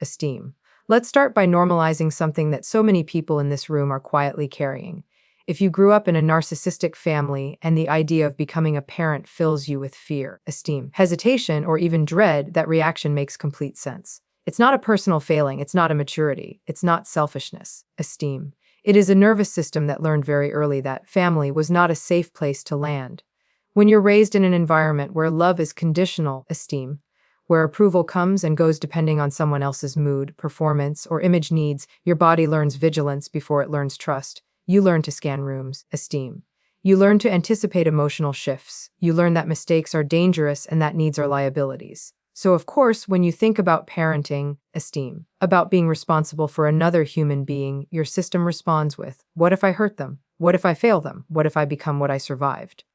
esteem. Let's start by normalizing something that so many people in this room are quietly carrying. If you grew up in a narcissistic family and the idea of becoming a parent fills you with fear, esteem, hesitation, or even dread, that reaction makes complete sense. It's not a personal failing, it's not immaturity, it's not selfishness, esteem. It is a nervous system that learned very early that family was not a safe place to land. When you're raised in an environment where love is conditional, esteem, where approval comes and goes depending on someone else's mood, performance, or image needs, your body learns vigilance before it learns trust. You learn to scan rooms, esteem. You learn to anticipate emotional shifts. You learn that mistakes are dangerous and that needs are liabilities. So, of course, when you think about parenting, esteem, about being responsible for another human being, your system responds with, what if I hurt them? What if I fail them? What if I become what I survived?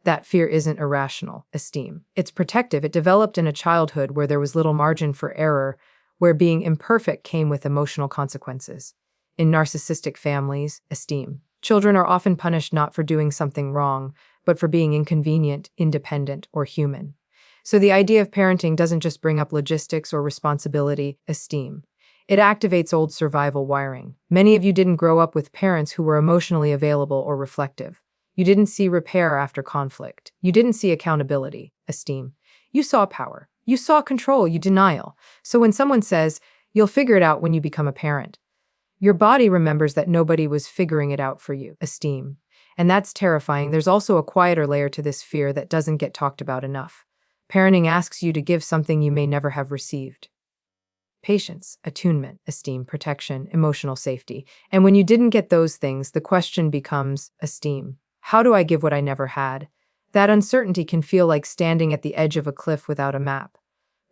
That fear isn't irrational, esteem. It's protective. It developed in a childhood where there was little margin for error, where being imperfect came with emotional consequences. In narcissistic families, esteem, children are often punished not for doing something wrong, but for being inconvenient, independent, or human. So the idea of parenting doesn't just bring up logistics or responsibility, esteem. It activates old survival wiring. Many of you didn't grow up with parents who were emotionally available or reflective. You didn't see repair after conflict. You didn't see accountability, esteem. You saw power. You saw control, you denial. So when someone says, you'll figure it out when you become a parent, your body remembers that nobody was figuring it out for you, esteem. And that's terrifying. There's also a quieter layer to this fear that doesn't get talked about enough. Parenting asks you to give something you may never have received. Patience, attunement, esteem, protection, emotional safety. And when you didn't get those things, the question becomes, esteem. How do I give what I never had? That uncertainty can feel like standing at the edge of a cliff without a map.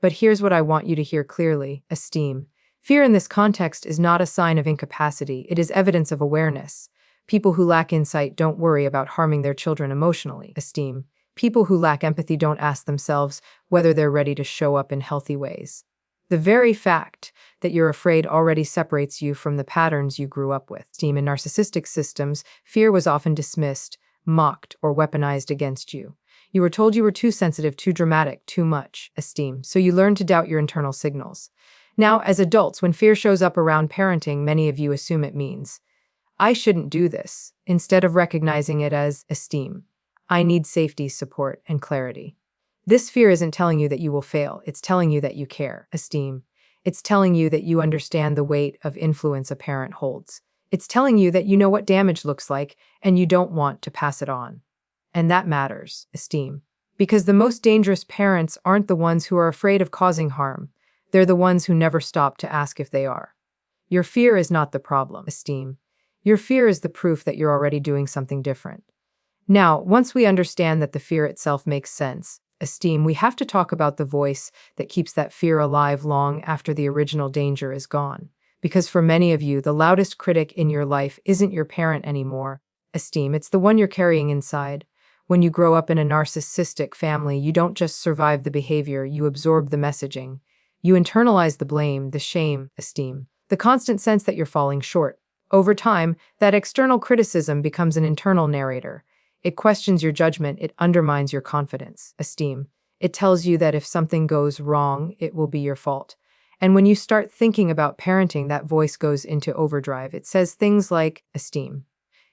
But here's what I want you to hear clearly, esteem. Fear in this context is not a sign of incapacity, it is evidence of awareness. People who lack insight don't worry about harming their children emotionally, esteem. People who lack empathy don't ask themselves whether they're ready to show up in healthy ways. The very fact that you're afraid already separates you from the patterns you grew up with. Esteem in narcissistic systems, fear was often dismissed, mocked, or weaponized against you. You were told you were too sensitive, too dramatic, too much, esteem, so you learned to doubt your internal signals. Now, as adults, when fear shows up around parenting, many of you assume it means, I shouldn't do this, instead of recognizing it as esteem. I need safety, support, and clarity. This fear isn't telling you that you will fail, it's telling you that you care, esteem. It's telling you that you understand the weight of influence a parent holds. It's telling you that you know what damage looks like, and you don't want to pass it on. And that matters, esteem. Because the most dangerous parents aren't the ones who are afraid of causing harm. They're the ones who never stop to ask if they are. Your fear is not the problem, esteem. Your fear is the proof that you're already doing something different. Now, once we understand that the fear itself makes sense, esteem, we have to talk about the voice that keeps that fear alive long after the original danger is gone. Because for many of you, the loudest critic in your life isn't your parent anymore, esteem. It's the one you're carrying inside. When you grow up in a narcissistic family, you don't just survive the behavior, you absorb the messaging. You internalize the blame, the shame, esteem, the constant sense that you're falling short. Over time, that external criticism becomes an internal narrator. It questions your judgment, it undermines your confidence, esteem. It tells you that if something goes wrong, it will be your fault. And when you start thinking about parenting, that voice goes into overdrive. It says things like, esteem,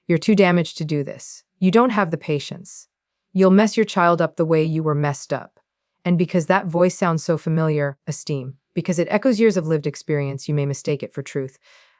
you're too damaged to do this. You don't have the patience. You'll mess your child up the way you were messed up. And because that voice sounds so familiar, esteem, because it echoes years of lived experience, you may mistake it for truth.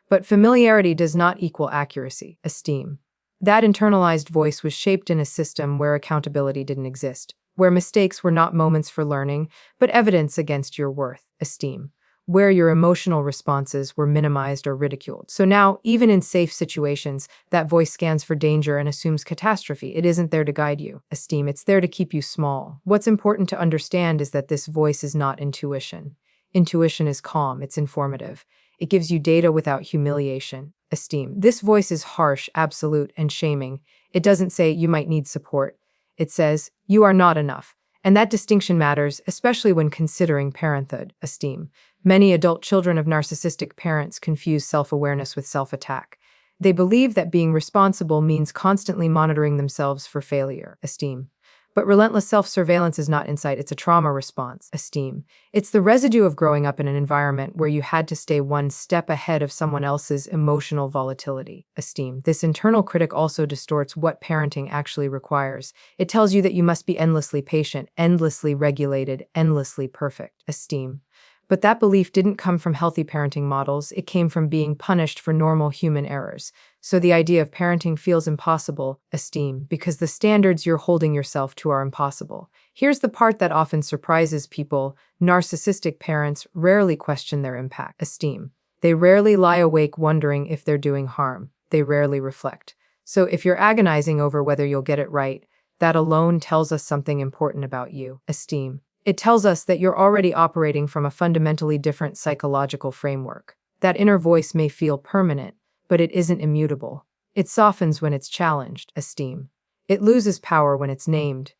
But familiarity does not equal accuracy, esteem. That internalized voice was shaped in a system where accountability didn't exist, where mistakes were not moments for learning, but evidence against your worth, esteem, where your emotional responses were minimized or ridiculed. So now, even in safe situations, that voice scans for danger and assumes catastrophe. It isn't there to guide you, esteem. It's there to keep you small. What's important to understand is that this voice is not intuition. Intuition is calm, it's informative. It gives you data without humiliation, esteem. This voice is harsh, absolute, and shaming. It doesn't say you might need support. It says you are not enough. And that distinction matters, especially when considering parenthood, esteem. Many adult children of narcissistic parents confuse self-awareness with self-attack. They believe that being responsible means constantly monitoring themselves for failure, esteem. But relentless self-surveillance is not insight, it's a trauma response, esteem. It's the residue of growing up in an environment where you had to stay one step ahead of someone else's emotional volatility, esteem. This internal critic also distorts what parenting actually requires. It tells you that you must be endlessly patient, endlessly regulated, endlessly perfect, esteem. But that belief didn't come from healthy parenting models, it came from being punished for normal human errors. So the idea of parenting feels impossible, esteem, because the standards you're holding yourself to are impossible. Here's the part that often surprises people. Narcissistic parents rarely question their impact, esteem. They rarely lie awake wondering if they're doing harm. They rarely reflect. So if you're agonizing over whether you'll get it right, that alone tells us something important about you, esteem. It tells us that you're already operating from a fundamentally different psychological framework. That inner voice may feel permanent, but it isn't immutable. It softens when it's challenged, esteem. It loses power when it's named.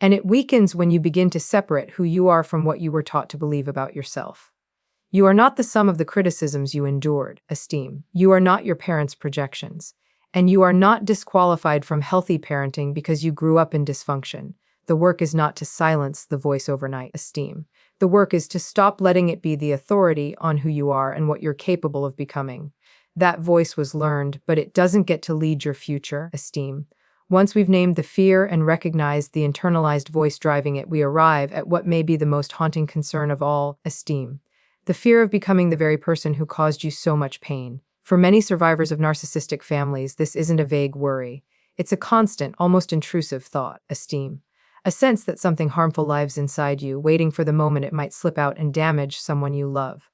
And it weakens when you begin to separate who you are from what you were taught to believe about yourself. You are not the sum of the criticisms you endured, esteem. You are not your parents' projections. And you are not disqualified from healthy parenting because you grew up in dysfunction. The work is not to silence the voice overnight, esteem. The work is to stop letting it be the authority on who you are and what you're capable of becoming. That voice was learned, but it doesn't get to lead your future, esteem. Once we've named the fear and recognized the internalized voice driving it, we arrive at what may be the most haunting concern of all, esteem. The fear of becoming the very person who caused you so much pain. For many survivors of narcissistic families, this isn't a vague worry. It's a constant, almost intrusive thought, esteem. A sense that something harmful lives inside you, waiting for the moment it might slip out and damage someone you love.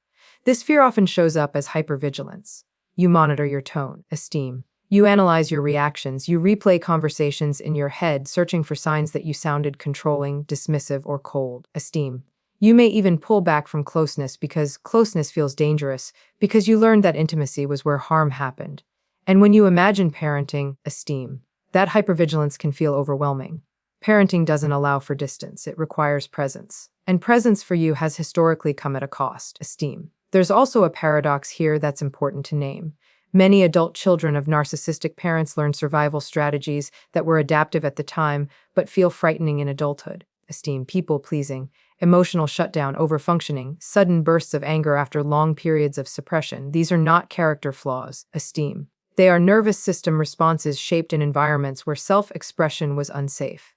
This fear often shows up as hypervigilance. You monitor your tone, esteem. You analyze your reactions. You replay conversations in your head, searching for signs that you sounded controlling, dismissive, or cold, esteem. You may even pull back from closeness because closeness feels dangerous, because you learned that intimacy was where harm happened. And when you imagine parenting, esteem, that hypervigilance can feel overwhelming. Parenting doesn't allow for distance, it requires presence. And presence for you has historically come at a cost, esteem. There's also a paradox here that's important to name. Many adult children of narcissistic parents learn survival strategies that were adaptive at the time, but feel frightening in adulthood. Esteem, people-pleasing, emotional shutdown, overfunctioning, sudden bursts of anger after long periods of suppression. These are not character flaws, esteem. They are nervous system responses shaped in environments where self-expression was unsafe.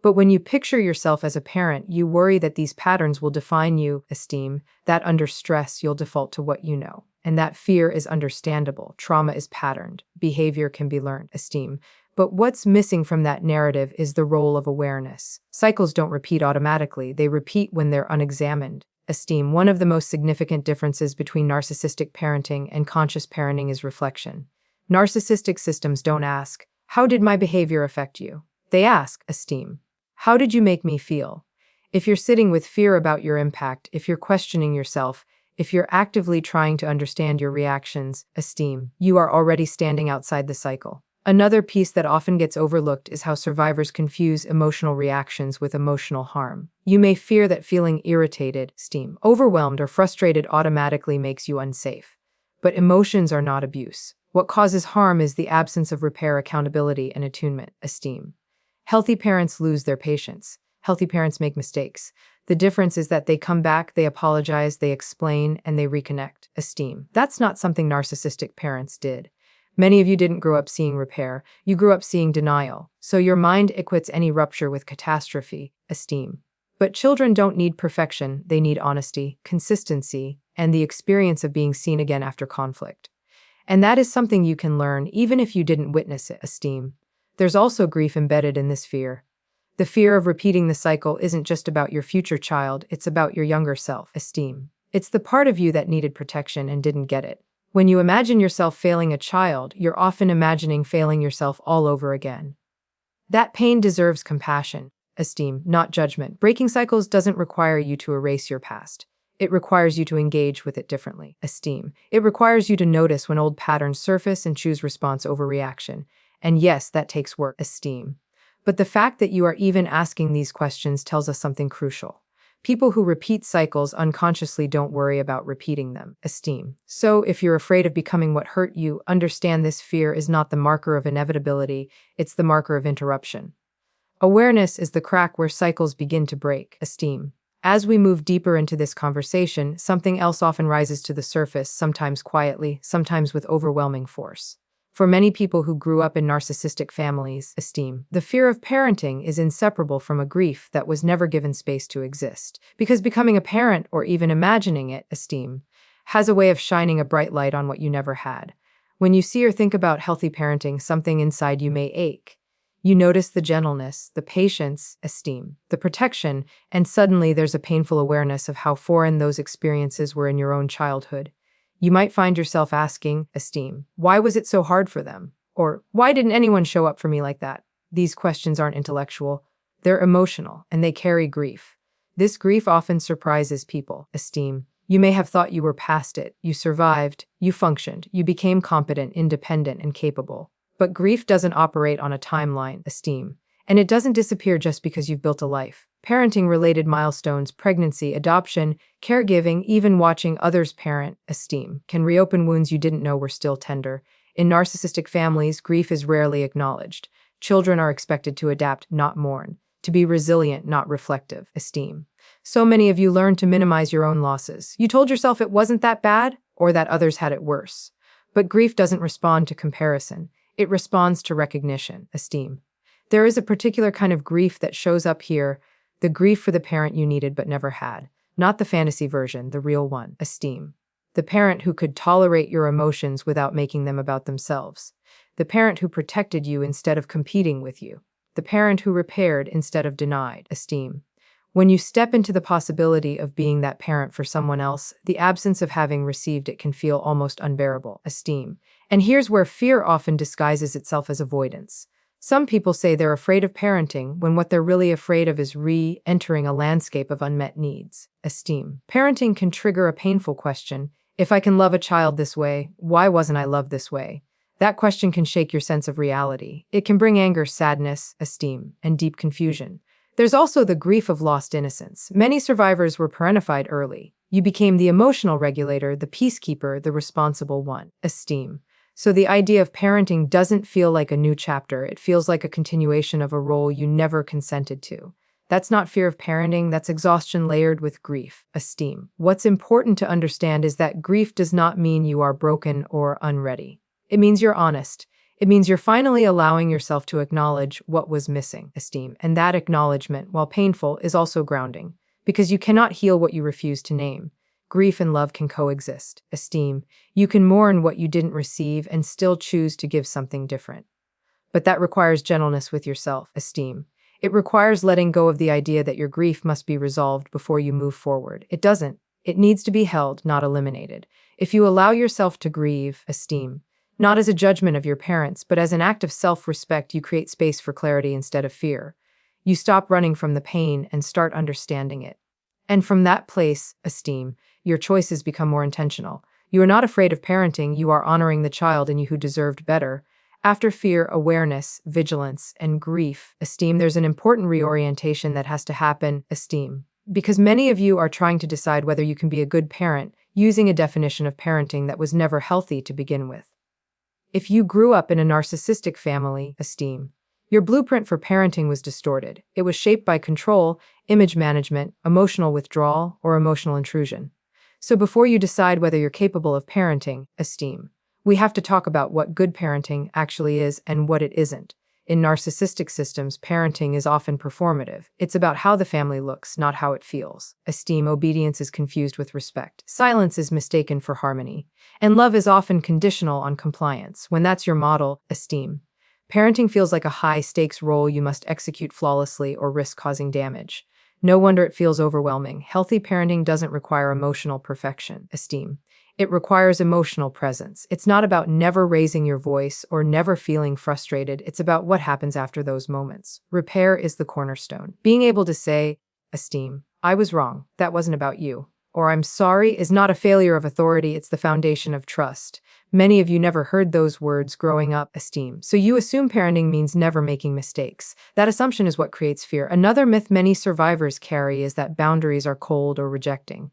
But when you picture yourself as a parent, you worry that these patterns will define you, esteem, that under stress you'll default to what you know. And that fear is understandable. Trauma is patterned. Behavior can be learned, esteem. But what's missing from that narrative is the role of awareness. Cycles don't repeat automatically. They repeat when they're unexamined. Esteem, one of the most significant differences between narcissistic parenting and conscious parenting is reflection. Narcissistic systems don't ask, "How did my behavior affect you?" They ask, esteem, "How did you make me feel?" If you're sitting with fear about your impact, if you're questioning yourself, if you're actively trying to understand your reactions, esteem, you are already standing outside the cycle. Another piece that often gets overlooked is how survivors confuse emotional reactions with emotional harm. You may fear that feeling irritated, esteem, overwhelmed, or frustrated automatically makes you unsafe. But emotions are not abuse. What causes harm is the absence of repair, accountability, and attunement, esteem. Healthy parents lose their patience. Healthy parents make mistakes. The difference is that they come back, they apologize, they explain, and they reconnect, esteem. That's not something narcissistic parents did. Many of you didn't grow up seeing repair. You grew up seeing denial. So your mind equates any rupture with catastrophe, esteem. But children don't need perfection. They need honesty, consistency, and the experience of being seen again after conflict. And that is something you can learn even if you didn't witness it, esteem. There's also grief embedded in this fear. The fear of repeating the cycle isn't just about your future child, it's about your younger self, esteem. It's the part of you that needed protection and didn't get it. When you imagine yourself failing a child, you're often imagining failing yourself all over again. That pain deserves compassion, esteem, not judgment. Breaking cycles doesn't require you to erase your past. It requires you to engage with it differently, esteem. It requires you to notice when old patterns surface and choose response over reaction. And yes, that takes work, esteem. But the fact that you are even asking these questions tells us something crucial. People who repeat cycles unconsciously don't worry about repeating them, esteem. So if you're afraid of becoming what hurt you, understand this fear is not the marker of inevitability, it's the marker of interruption. Awareness is the crack where cycles begin to break. Esteem. As we move deeper into this conversation, something else often rises to the surface, sometimes quietly, sometimes with overwhelming force. For many people who grew up in narcissistic families, esteem, the fear of parenting is inseparable from a grief that was never given space to exist. Because becoming a parent, or even imagining it, esteem, has a way of shining a bright light on what you never had. When you see or think about healthy parenting, something inside you may ache. You notice the gentleness, the patience, esteem, the protection, and suddenly there's a painful awareness of how foreign those experiences were in your own childhood. You might find yourself asking, esteem, why was it so hard for them? Or, why didn't anyone show up for me like that? These questions aren't intellectual. They're emotional, and they carry grief. This grief often surprises people, esteem. You may have thought you were past it, you survived, you functioned, you became competent, independent, and capable. But grief doesn't operate on a timeline, esteem. And it doesn't disappear just because you've built a life. Parenting-related milestones, pregnancy, adoption, caregiving, even watching others parent, esteem, can reopen wounds you didn't know were still tender. In narcissistic families, grief is rarely acknowledged. Children are expected to adapt, not mourn, to be resilient, not reflective, esteem. So many of you learned to minimize your own losses. You told yourself it wasn't that bad, or that others had it worse. But grief doesn't respond to comparison. It responds to recognition, esteem. There is a particular kind of grief that shows up here, the grief for the parent you needed but never had. Not the fantasy version, the real one, esteem. The parent who could tolerate your emotions without making them about themselves. The parent who protected you instead of competing with you. The parent who repaired instead of denied, esteem. When you step into the possibility of being that parent for someone else, the absence of having received it can feel almost unbearable, esteem. And here's where fear often disguises itself as avoidance. Some people say they're afraid of parenting when what they're really afraid of is re-entering a landscape of unmet needs, esteem. Parenting can trigger a painful question. If I can love a child this way, why wasn't I loved this way? That question can shake your sense of reality. It can bring anger, sadness, esteem, and deep confusion. There's also the grief of lost innocence. Many survivors were parentified early. You became the emotional regulator, the peacekeeper, the responsible one, esteem. So the idea of parenting doesn't feel like a new chapter. It feels like a continuation of a role you never consented to. That's not fear of parenting, that's exhaustion layered with grief, esteem. What's important to understand is that grief does not mean you are broken or unready. It means you're honest. It means you're finally allowing yourself to acknowledge what was missing, esteem. And that acknowledgement, while painful, is also grounding. Because you cannot heal what you refuse to name. Grief and love can coexist, esteem. You can mourn what you didn't receive and still choose to give something different. But that requires gentleness with yourself, esteem. It requires letting go of the idea that your grief must be resolved before you move forward. It doesn't. It needs to be held, not eliminated. If you allow yourself to grieve, esteem, not as a judgment of your parents, but as an act of self-respect, you create space for clarity instead of fear. You stop running from the pain and start understanding it. And from that place, esteem, your choices become more intentional. You are not afraid of parenting, you are honoring the child in you who deserved better. After fear, awareness, vigilance, and grief, esteem, there's an important reorientation that has to happen, esteem. Because many of you are trying to decide whether you can be a good parent, using a definition of parenting that was never healthy to begin with. If you grew up in a narcissistic family, esteem, your blueprint for parenting was distorted. It was shaped by control, image management, emotional withdrawal, or emotional intrusion. So before you decide whether you're capable of parenting, esteem, we have to talk about what good parenting actually is and what it isn't. In narcissistic systems, parenting is often performative. It's about how the family looks, not how it feels. Esteem, obedience is confused with respect. Silence is mistaken for harmony. And love is often conditional on compliance. When that's your model, esteem, parenting feels like a high-stakes role you must execute flawlessly or risk causing damage. No wonder it feels overwhelming. Healthy parenting doesn't require emotional perfection, esteem. It requires emotional presence. It's not about never raising your voice or never feeling frustrated. It's about what happens after those moments. Repair is the cornerstone. Being able to say, esteem, I was wrong. That wasn't about you. Or I'm sorry is not a failure of authority. It's the foundation of trust. Many of you never heard those words growing up, esteem. So you assume parenting means never making mistakes. That assumption is what creates fear. Another myth many survivors carry is that boundaries are cold or rejecting.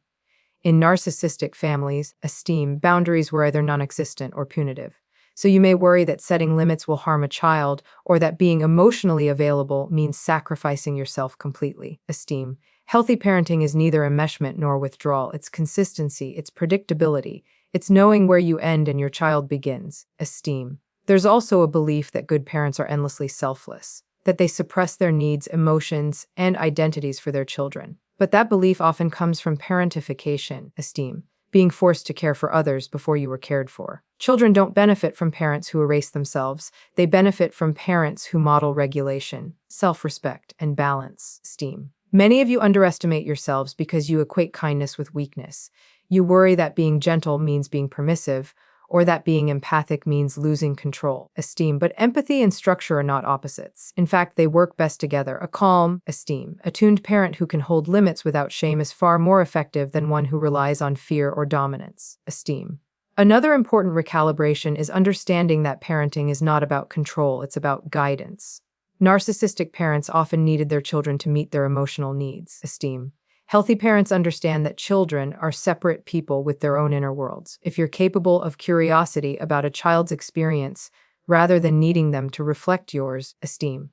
In narcissistic families, esteem, boundaries were either non-existent or punitive. So you may worry that setting limits will harm a child, or that being emotionally available means sacrificing yourself completely. Esteem. Healthy parenting is neither enmeshment nor withdrawal. It's consistency, it's predictability, it's knowing where you end and your child begins. Esteem. There's also a belief that good parents are endlessly selfless, that they suppress their needs, emotions, and identities for their children. But that belief often comes from parentification, esteem, being forced to care for others before you were cared for. Children don't benefit from parents who erase themselves. They benefit from parents who model regulation, self-respect, and balance. Esteem. Many of you underestimate yourselves because you equate kindness with weakness. You worry that being gentle means being permissive, or that being empathic means losing control. Esteem. But empathy and structure are not opposites. In fact, they work best together. A calm, attuned parent who can hold limits without shame is far more effective than one who relies on fear or dominance. Esteem. Another important recalibration is understanding that parenting is not about control, it's about guidance. Narcissistic parents often needed their children to meet their emotional needs. Esteem. Healthy parents understand that children are separate people with their own inner worlds. If you're capable of curiosity about a child's experience rather than needing them to reflect yours, esteem,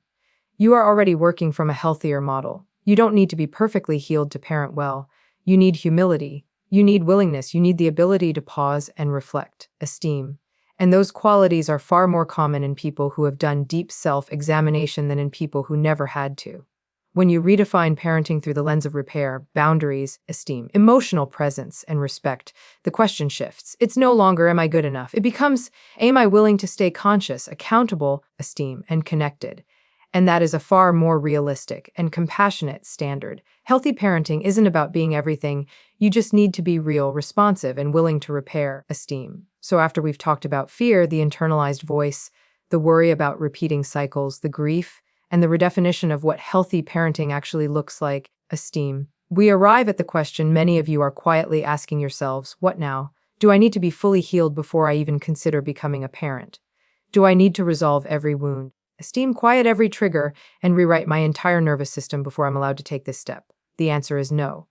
you are already working from a healthier model. You don't need to be perfectly healed to parent well. You need humility. You need willingness. You need the ability to pause and reflect. Esteem. And those qualities are far more common in people who have done deep self-examination than in people who never had to. When you redefine parenting through the lens of repair, boundaries, esteem, emotional presence, and respect, the question shifts. It's no longer, am I good enough? It becomes, am I willing to stay conscious, accountable, esteem, and connected? And that is a far more realistic and compassionate standard. Healthy parenting isn't about being everything. You just need to be real, responsive, and willing to repair, esteem. So after we've talked about fear, the internalized voice, the worry about repeating cycles, the grief, and the redefinition of what healthy parenting actually looks like, esteem, we arrive at the question many of you are quietly asking yourselves, what now? Do I need to be fully healed before I even consider becoming a parent? Do I need to resolve every wound, esteem, quiet every trigger, and rewrite my entire nervous system before I'm allowed to take this step? The answer is no.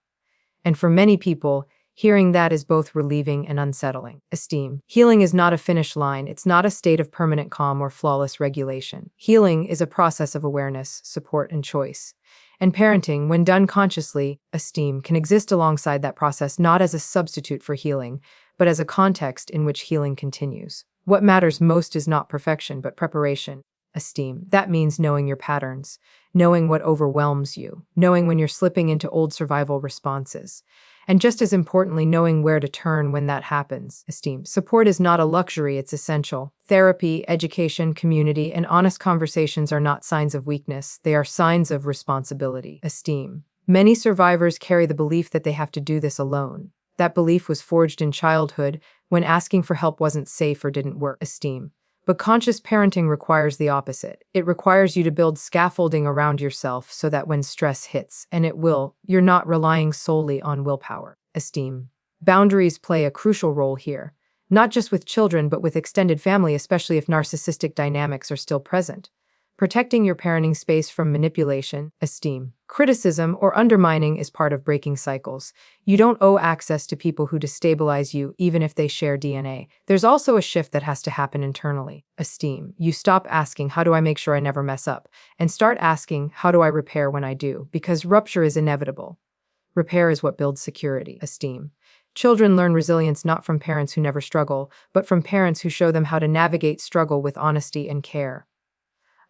And for many people, hearing that is both relieving and unsettling. Esteem. Healing is not a finish line. It's not a state of permanent calm or flawless regulation. Healing is a process of awareness, support, and choice. And parenting, when done consciously, esteem, can exist alongside that process not as a substitute for healing, but as a context in which healing continues. What matters most is not perfection, but preparation. Esteem. That means knowing your patterns, knowing what overwhelms you, knowing when you're slipping into old survival responses. And just as importantly, knowing where to turn when that happens. Esteem. Support is not a luxury, it's essential. Therapy, education, community, and honest conversations are not signs of weakness, they are signs of responsibility. Esteem. Many survivors carry the belief that they have to do this alone. That belief was forged in childhood when asking for help wasn't safe or didn't work. Esteem. But conscious parenting requires the opposite. It requires you to build scaffolding around yourself so that when stress hits, and it will, you're not relying solely on willpower. Esteem. Boundaries play a crucial role here, not just with children, but with extended family, especially if narcissistic dynamics are still present. Protecting your parenting space from manipulation, esteem, criticism, or undermining is part of breaking cycles. You don't owe access to people who destabilize you, even if they share DNA. There's also a shift that has to happen internally. Esteem. You stop asking, how do I make sure I never mess up? And start asking, how do I repair when I do? Because rupture is inevitable. Repair is what builds security. Esteem. Children learn resilience not from parents who never struggle, but from parents who show them how to navigate struggle with honesty and care.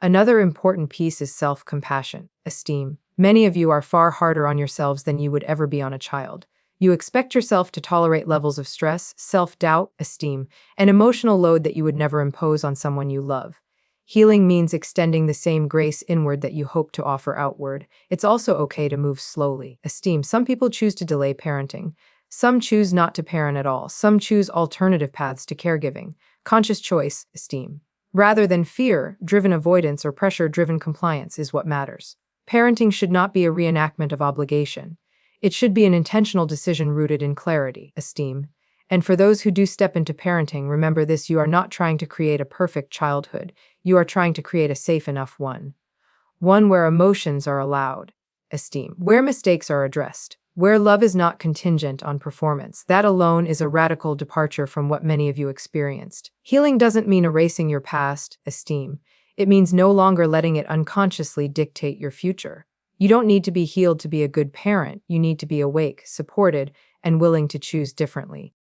Another important piece is self-compassion, esteem. Many of you are far harder on yourselves than you would ever be on a child. You expect yourself to tolerate levels of stress, self-doubt, esteem, and emotional load that you would never impose on someone you love. Healing means extending the same grace inward that you hope to offer outward. It's also okay to move slowly. Esteem. Some people choose to delay parenting. Some choose not to parent at all. Some choose alternative paths to caregiving. Conscious choice, esteem, rather than fear-driven avoidance or pressure-driven compliance is what matters. Parenting should not be a reenactment of obligation. It should be an intentional decision rooted in clarity, esteem. And for those who do step into parenting, remember this: you are not trying to create a perfect childhood. You are trying to create a safe enough one. One where emotions are allowed, esteem, where mistakes are addressed, where love is not contingent on performance. That alone is a radical departure from what many of you experienced. Healing doesn't mean erasing your past, esteem. It means no longer letting it unconsciously dictate your future. You don't need to be healed to be a good parent. You need to be awake, supported, and willing to choose differently.